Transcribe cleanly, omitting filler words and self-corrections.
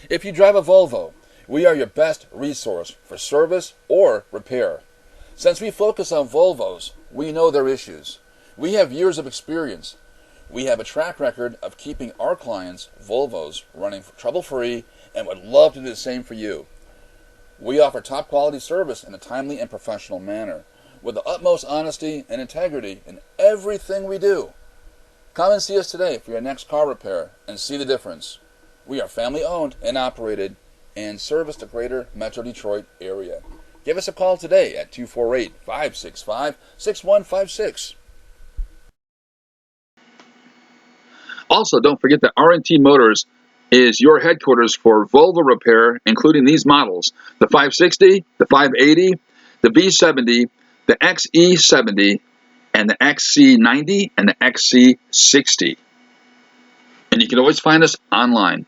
If you drive a Volvo, we are your best resource for service or repair. Since we focus on Volvos, we know their issues. We have years of experience. We have a track record of keeping our clients' Volvos running trouble-free and would love to do the same for you. We offer top quality service in a timely and professional manner with the utmost honesty and integrity in everything we do. Come and see us today for your next car repair and see the difference. We are family owned and operated and service the greater Metro Detroit area. Give us a call today at 248-565-6156. Also, don't forget that R&T Motors is your headquarters for Volvo repair, including these models: the 560, the 580, the V70, the XE70, and the XC90 and the XC60. And you can always find us online.